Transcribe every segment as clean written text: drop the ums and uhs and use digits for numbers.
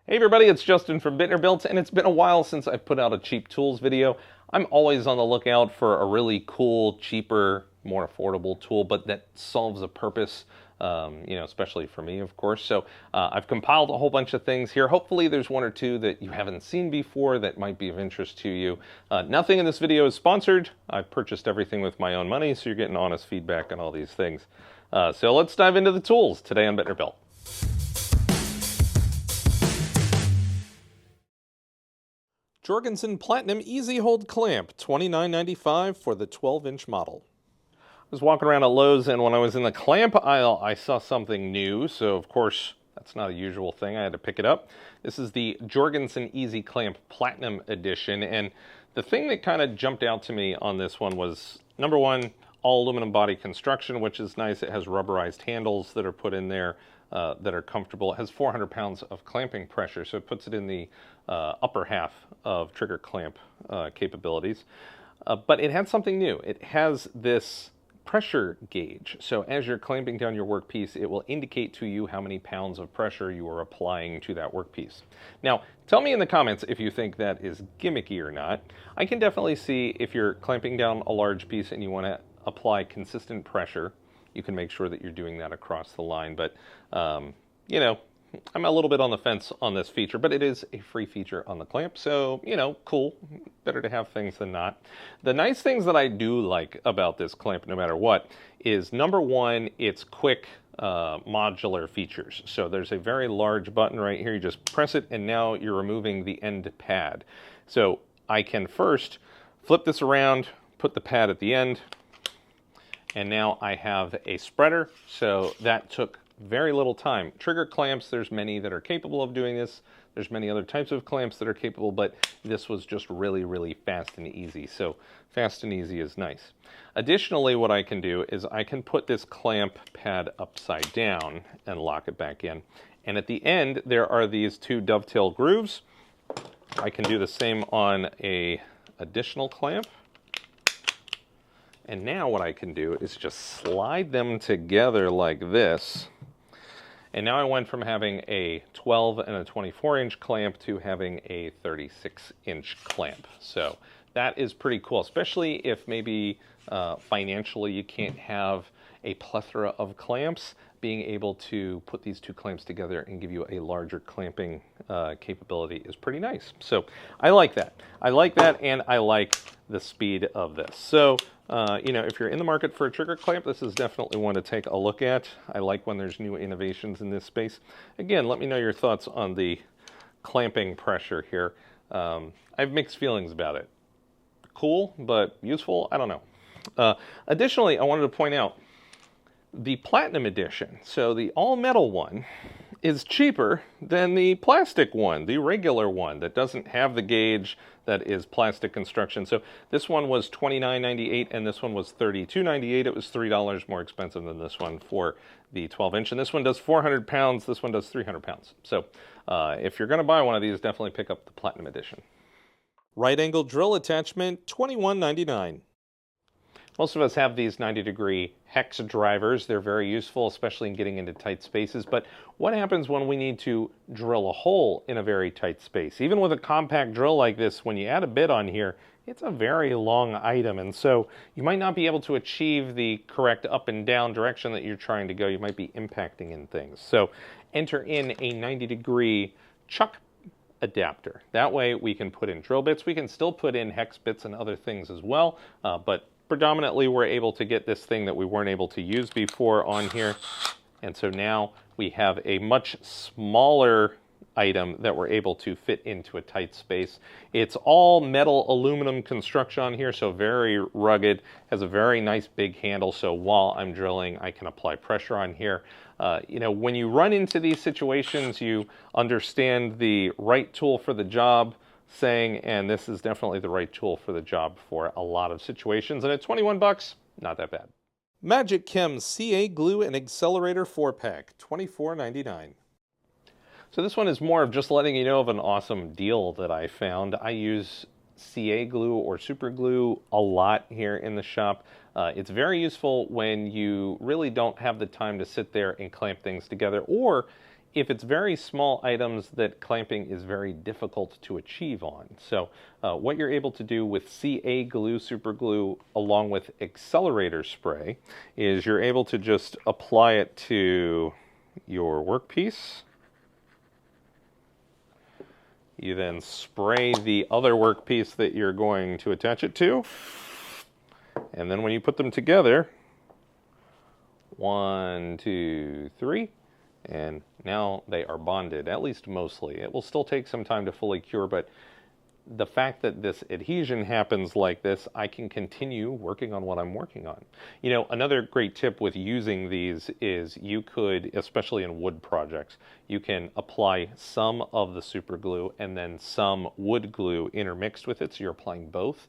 Hey everybody, it's Justin from Built, and it's been a while since I've put out a cheap tools video. I'm always on the lookout for a really cool, cheaper, more affordable tool, but that solves a purpose, especially for me, of course. So I've compiled a whole bunch of things here. Hopefully there's one or two that you haven't seen before that might be of interest to you. Nothing in this video is sponsored. I've purchased everything with my own money, so you're getting honest feedback on all these things. So let's dive into the tools today on Built. Jorgensen Platinum Easy Hold Clamp, $29.95 for the 12-inch model. I was walking around at Lowe's, and when I was in the clamp aisle, I saw something new, so of course, that's not a usual thing. I had to pick it up. This is the Jorgensen Easy Clamp Platinum Edition, and the thing that kind of jumped out to me on this one was, number one, all aluminum body construction, which is nice. It has rubberized handles that are put in there that are comfortable. It has 400 pounds of clamping pressure, so it puts it in the upper half of trigger clamp capabilities. But it had something new. It has this pressure gauge. So as you're clamping down your workpiece, it will indicate to you how many pounds of pressure you are applying to that workpiece. Now, tell me in the comments if you think that is gimmicky or not. I can definitely see if you're clamping down a large piece and you want to apply consistent pressure, you can make sure that you're doing that across the line. But, I'm a little bit on the fence on this feature, but it is a free feature on the clamp, so, cool. Better to have things than not. The nice things that I do like about this clamp, no matter what, is number one, it's quick modular features. So there's a very large button right here. You just press it, and now you're removing the end pad. So I can first flip this around, put the pad at the end, and now I have a spreader, so that took very little time. Trigger clamps, there's many that are capable of doing this. There's many other types of clamps that are capable, but this was just really, really fast and easy. So fast and easy is nice. Additionally, what I can do is I can put this clamp pad upside down and lock it back in. And at the end, there are these two dovetail grooves. I can do the same on an additional clamp. And now what I can do is just slide them together like this. And now I went from having a 12 and a 24-inch clamp to having a 36-inch clamp. So that is pretty cool, especially if maybe financially you can't have a plethora of clamps. Being able to put these two clamps together and give you a larger clamping capability is pretty nice. So I like that. I like that, and I like the speed of this. So, if you're in the market for a trigger clamp, this is definitely one to take a look at. I like when there's new innovations in this space. Again, let me know your thoughts on the clamping pressure here. I have mixed feelings about it. Cool, but useful? I don't know. Additionally, I wanted to point out the Platinum Edition, so the all-metal one, is cheaper than the plastic one, the regular one that doesn't have the gauge, that is plastic construction. So this one was $29.98 and this one was $32.98. It was $3 more expensive than this one for the 12-inch. And this one does 400 pounds, this one does 300 pounds. So if you're going to buy one of these, definitely pick up the Platinum Edition. Right angle drill attachment, $21.99. Most of us have these 90-degree hex drivers. They're very useful, especially in getting into tight spaces. But what happens when we need to drill a hole in a very tight space? Even with a compact drill like this, when you add a bit on here, it's a very long item. And so you might not be able to achieve the correct up and down direction that you're trying to go. You might be impacting in things. So enter in a 90-degree chuck adapter. That way we can put in drill bits. We can still put in hex bits and other things as well, but predominantly we're able to get this thing that we weren't able to use before on here. And so now we have a much smaller item that we're able to fit into a tight space. It's all metal aluminum construction on here, so very rugged, has a very nice big handle, so while I'm drilling I can apply pressure on here. When you run into these situations, you understand the right tool for the job saying, and this is definitely the right tool for the job for a lot of situations. And at 21 bucks, not that bad. Magic Chem CA Glue and Accelerator 4-pack, $24.99. So this one is more of just letting you know of an awesome deal that I found. I use CA glue or super glue a lot here in the shop. It's very useful when you really don't have the time to sit there and clamp things together, or if it's very small items that clamping is very difficult to achieve on. So what you're able to do with CA glue, super glue, along with accelerator spray, is you're able to just apply it to your workpiece. You then spray the other workpiece that you're going to attach it to. And then when you put them together, 1, 2, 3, and now they are bonded, at least mostly. It will still take some time to fully cure, but the fact that this adhesion happens like this, I can continue working on what I'm working on. You know, another great tip with using these is you could, especially in wood projects, you can apply some of the super glue and then some wood glue intermixed with it, so you're applying both.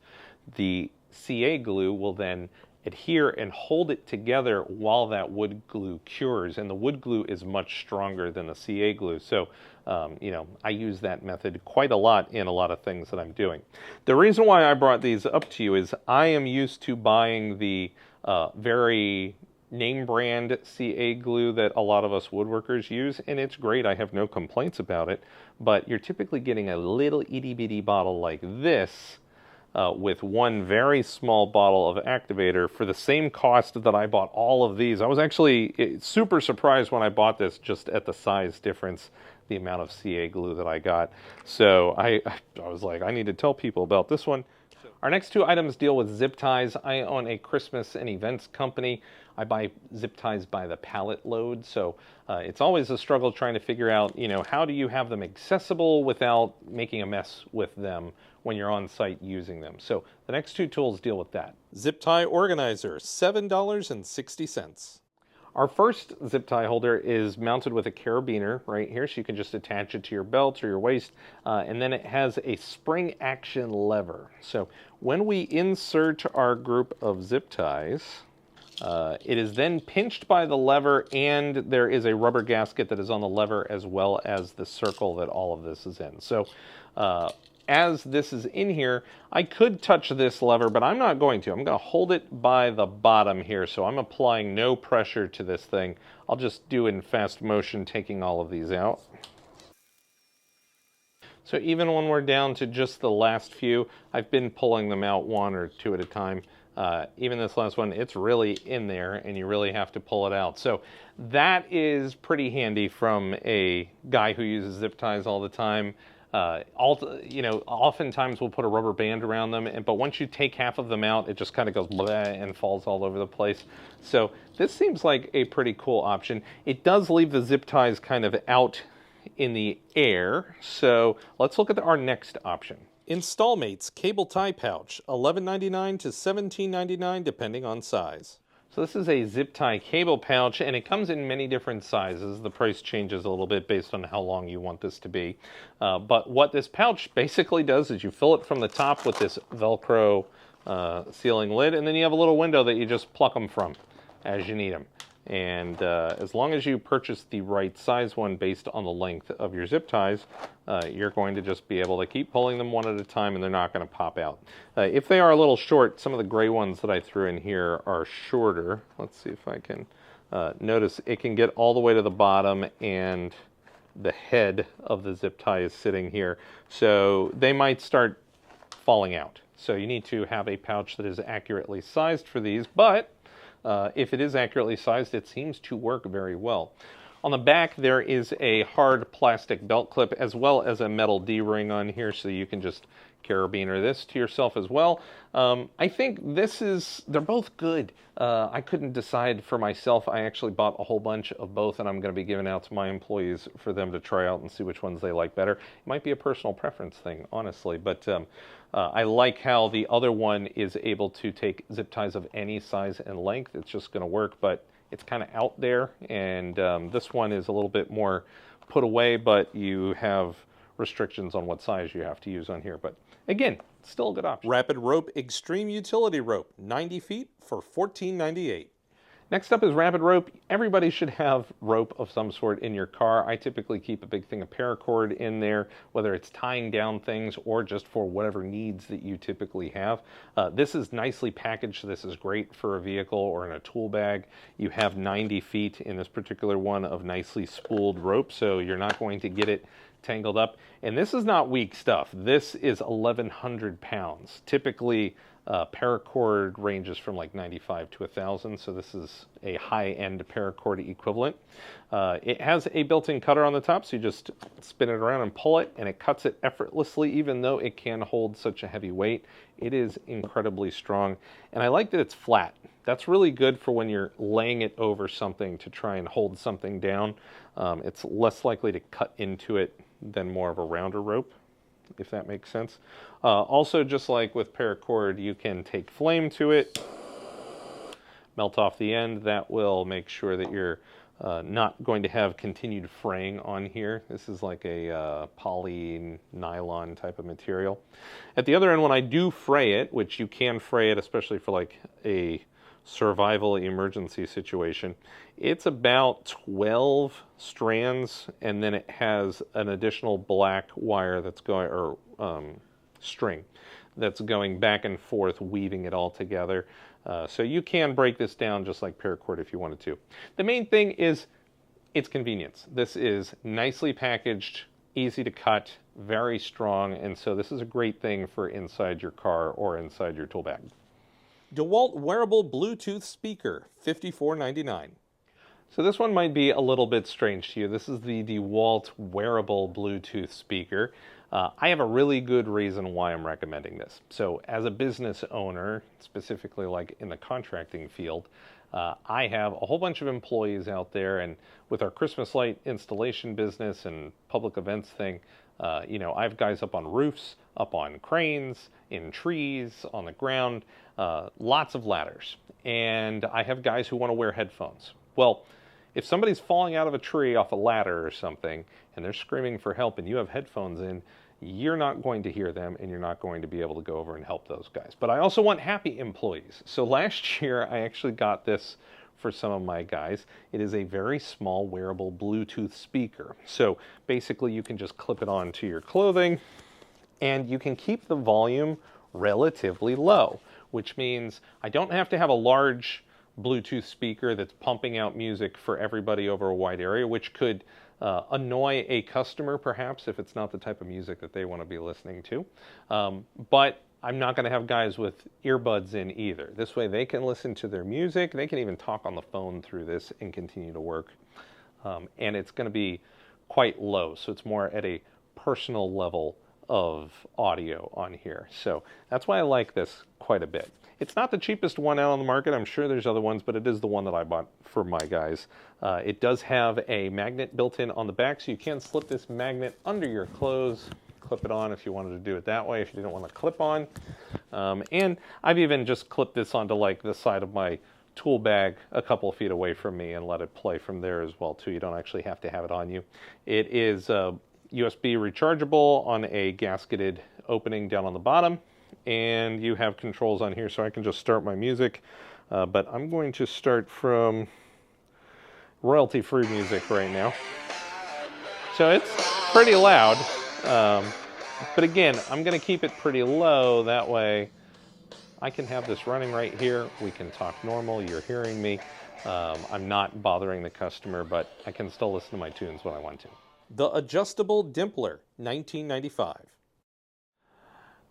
The CA glue will then adhere and hold it together while that wood glue cures, and the wood glue is much stronger than the CA glue. So, you know, I use that method quite a lot in a lot of things that I'm doing. The reason why I brought these up to you is I am used to buying the very name brand CA glue that a lot of us woodworkers use, and it's great. I have no complaints about it, but you're typically getting a little itty bitty bottle like this with one very small bottle of activator for the same cost that I bought all of these. I was actually super surprised when I bought this just at the size difference, the amount of CA glue that I got. So I was like, I need to tell people about this one. Our next two items deal with zip ties. I own a Christmas and events company. I buy zip ties by the pallet load, so it's always a struggle trying to figure out, you know, how do you have them accessible without making a mess with them when you're on site using them. So the next two tools deal with that. Zip tie organizer, $7.60. Our first zip tie holder is mounted with a carabiner right here, so you can just attach it to your belt or your waist, and then it has a spring action lever. So when we insert our group of zip ties, it is then pinched by the lever, and there is a rubber gasket that is on the lever as well as the circle that all of this is in. So as this is in here, I could touch this lever, but I'm not going to. I'm going to hold it by the bottom here, so I'm applying no pressure to this thing. I'll just do it in fast motion, taking all of these out. So even when we're down to just the last few, I've been pulling them out one or two at a time. Even this last one, it's really in there, and you really have to pull it out. So that is pretty handy from a guy who uses zip ties all the time. You know, oftentimes we'll put a rubber band around them, but once you take half of them out, it just kind of goes blah and falls all over the place. So this seems like a pretty cool option. It does leave the zip ties kind of out in the air. So let's look at our next option. Installmates cable tie pouch, $11.99 to $17.99 depending on size. So this is a zip tie cable pouch, and it comes in many different sizes. The price changes a little bit based on how long you want this to be. But what this pouch basically does is you fill it from the top with this Velcro sealing lid, and then you have a little window that you just pluck them from as you need them. And as long as you purchase the right size one based on the length of your zip ties, you're going to just be able to keep pulling them one at a time, and they're not going to pop out. If they are a little short, some of the gray ones that I threw in here are shorter. Let's see if I can notice it can get all the way to the bottom, and the head of the zip tie is sitting here. So they might start falling out. So you need to have a pouch that is accurately sized for these, but if it is accurately sized, it seems to work very well. On the back, there is a hard plastic belt clip as well as a metal D-ring on here, so you can just carabiner this to yourself as well. I think they're both good. I couldn't decide for myself. I actually bought a whole bunch of both, and I'm going to be giving out to my employees for them to try out and see which ones they like better. It might be a personal preference thing, honestly, but I like how the other one is able to take zip ties of any size and length. It's just going to work, but it's kind of out there, and this one is a little bit more put away, but you have restrictions on what size you have to use on here. But again, still a good option. Rapid Rope Extreme Utility Rope, 90 feet for $14.98. Next up is rapid rope. Everybody should have rope of some sort in your car. I typically keep a big thing of paracord in there, whether it's tying down things or just for whatever needs that you typically have. This is nicely packaged. This is great for a vehicle or in a tool bag. You have 90 feet in this particular one of nicely spooled rope, so you're not going to get it tangled up. And this is not weak stuff. This is 1,100 pounds. Typically, paracord ranges from like 95 to 1,000, so this is a high-end paracord equivalent. It has a built-in cutter on the top, so you just spin it around and pull it, and it cuts it effortlessly, even though it can hold such a heavy weight. It is incredibly strong, and I like that it's flat. That's really good for when you're laying it over something to try and hold something down. It's less likely to cut into it than more of a rounder rope, if that makes sense. Also, just like with paracord, you can take flame to it, melt off the end. That will make sure that you're not going to have continued fraying on here. This is like a poly nylon type of material. At the other end, when I do fray it, which you can fray it, especially for like a survival emergency situation, it's about 12 strands, and then it has an additional black wire that's going, or string that's going back and forth, weaving it all together. So you can break this down just like paracord if you wanted to. The main thing is its convenience. This is nicely packaged, easy to cut, very strong, and so this is a great thing for inside your car or inside your tool bag. DeWalt wearable Bluetooth speaker, $54.99. So this one might be a little bit strange to you. This is the DeWalt wearable Bluetooth speaker. I have a really good reason why I'm recommending this. So as a business owner, specifically like in the contracting field, I have a whole bunch of employees out there, and with our Christmas light installation business and public events thing, you know, I have guys up on roofs, up on cranes, in trees, on the ground, lots of ladders. And I have guys who want to wear headphones. Well, if somebody's falling out of a tree off a ladder or something, and they're screaming for help and you have headphones in, you're not going to hear them, and you're not going to be able to go over and help those guys. But I also want happy employees. So last year, I actually got this for some of my guys. It is a very small wearable Bluetooth speaker. So basically, you can just clip it onto your clothing, and you can keep the volume relatively low, which means I don't have to have a large Bluetooth speaker that's pumping out music for everybody over a wide area, which could annoy a customer perhaps if it's not the type of music that they want to be listening to. But I'm not going to have guys with earbuds in either. This way they can listen to their music. They can even talk on the phone through this and continue to work. And it's going to be quite low, so it's more at a personal level of audio on here. So that's why I like this quite a bit. It's not the cheapest one out on the market. I'm sure there's other ones, but it is the one that I bought for my guys. It does have a magnet built in on the back, so you can slip this magnet under your clothes, clip it on if you wanted to do it that way, if you didn't want to clip on. And I've even just clipped this onto like the side of my tool bag a couple of feet away from me and let it play from there as well too. You don't actually have to have it on you. It is USB rechargeable on a gasketed opening down on the bottom, and you have controls on here, so I can just start my music, but I'm going to start from royalty-free music right now. So it's pretty loud, but again, I'm going to keep it pretty low, that way I can have this running right here, we can talk normal, you're hearing me, I'm not bothering the customer, but I can still listen to my tunes when I want to. The adjustable Dimpler, $19.95.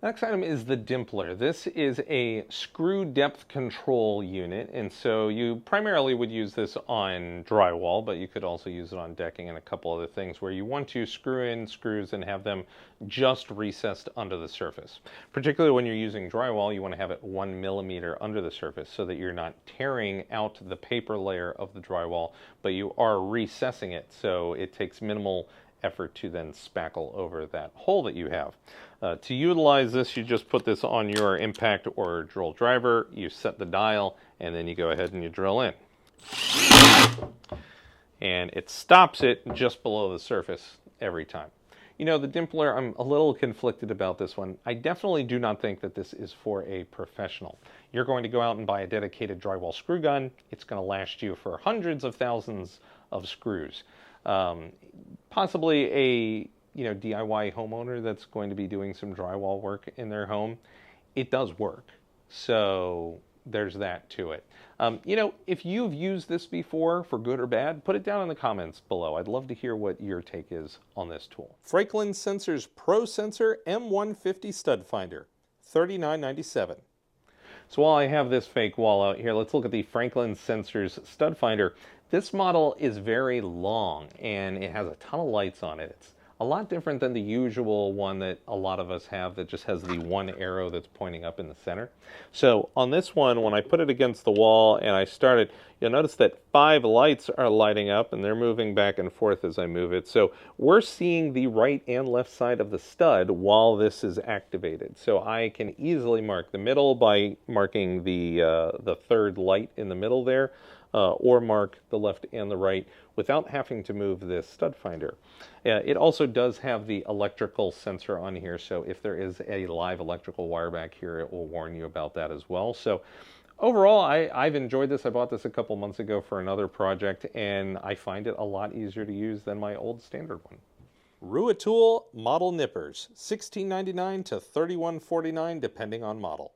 Next item is the Dimpler. This is a screw depth control unit, and so you primarily would use this on drywall, but you could also use it on decking and a couple other things where you want to screw in screws and have them just recessed under the surface. Particularly when you're using drywall, you want to have it 1 millimeter under the surface so that you're not tearing out the paper layer of the drywall, but you are recessing it, so it takes minimal effort to then spackle over that hole that you have. To utilize this, you just put this on your impact or drill driver, you set the dial, and then you go ahead and you drill in. And it stops it just below the surface every time. You know, the Dimpler, I'm a little conflicted about this one. I definitely do not think that this is for a professional. You're going to go out and buy a dedicated drywall screw gun. It's going to last you for hundreds of thousands of screws. Possibly a DIY homeowner that's going to be doing some drywall work in their home. It does work. So there's that to it. If you've used this before for good or bad, put it down in the comments below. I'd love to hear what your take is on this tool. Franklin Sensors Pro Sensor M150 Stud Finder, $39.97. So while I have this fake wall out here, let's look at the Franklin Sensors Stud Finder. This model is very long and it has a ton of lights on it. It's a lot different than the usual one that a lot of us have that just has the one arrow that's pointing up in the center. So on this one, when I put it against the wall and I started, you'll notice that 5 lights are lighting up and they're moving back and forth as I move it. So we're seeing the right and left side of the stud while this is activated. So I can easily mark the middle by marking the third light in the middle there, or mark the left and the right without having to move this stud finder. It also does have the electrical sensor on here, so if there is a live electrical wire back here, it will warn you about that as well. So overall, I've enjoyed this. I bought this a couple months ago for another project, and I find it a lot easier to use than my old standard one. Ruatool model nippers, $16.99 to $31.49 depending on model.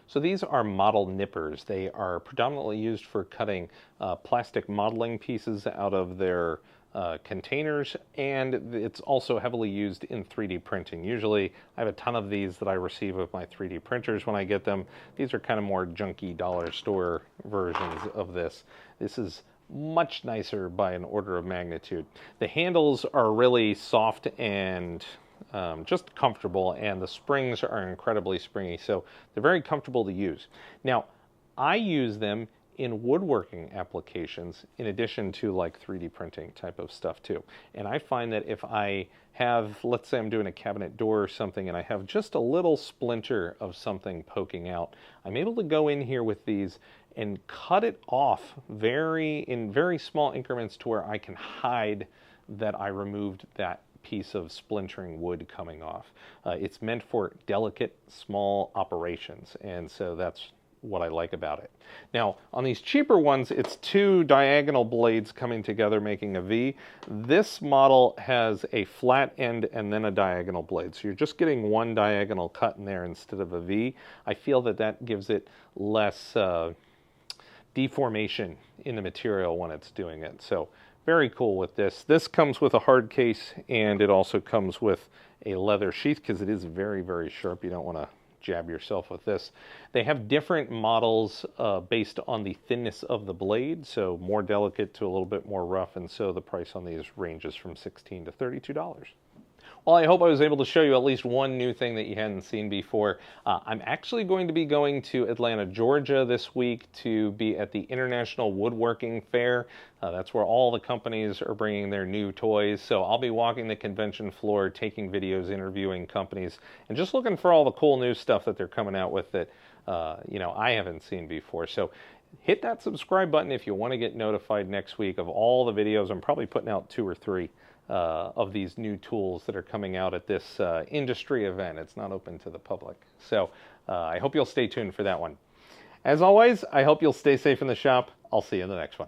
So these are model nippers. They are predominantly used for cutting plastic modeling pieces out of their containers, and it's also heavily used in 3D printing. Usually I have a ton of these that I receive with my 3D printers when I get them. These are kind of more junky dollar store versions of this. This is much nicer by an order of magnitude. The handles are really soft and just comfortable, and the springs are incredibly springy, so they're very comfortable to use. Now, I use them in woodworking applications in addition to like 3D printing type of stuff too. And I find that if I have, let's say I'm doing a cabinet door or something and I have just a little splinter of something poking out, I'm able to go in here with these and cut it off in very small increments to where I can hide that I removed that piece of splintering wood coming off. It's meant for delicate, small operations, and so that's what I like about it. Now, on these cheaper ones, it's 2 diagonal blades coming together making a V. This model has a flat end and then a diagonal blade, so you're just getting one diagonal cut in there instead of a V. I feel that that gives it less deformation in the material when it's doing it. So very cool with this. This comes with a hard case, and it also comes with a leather sheath because it is very, very sharp. You don't want to jab yourself with this. They have different models based on the thinness of the blade, so more delicate to a little bit more rough, and so the price on these ranges from $16 to $32. Well, I hope I was able to show you at least one new thing that you hadn't seen before. I'm actually going to be going to Atlanta, Georgia this week to be at the International Woodworking Fair. That's where all the companies are bringing their new toys. So I'll be walking the convention floor, taking videos, interviewing companies, and just looking for all the cool new stuff that they're coming out with that I haven't seen before. So hit that subscribe button if you want to get notified next week of all the videos. I'm probably putting out 2 or 3 of these new tools that are coming out at this industry event. It's not open to the public. So I hope you'll stay tuned for that one. As always, I hope you'll stay safe in the shop. I'll see you in the next one.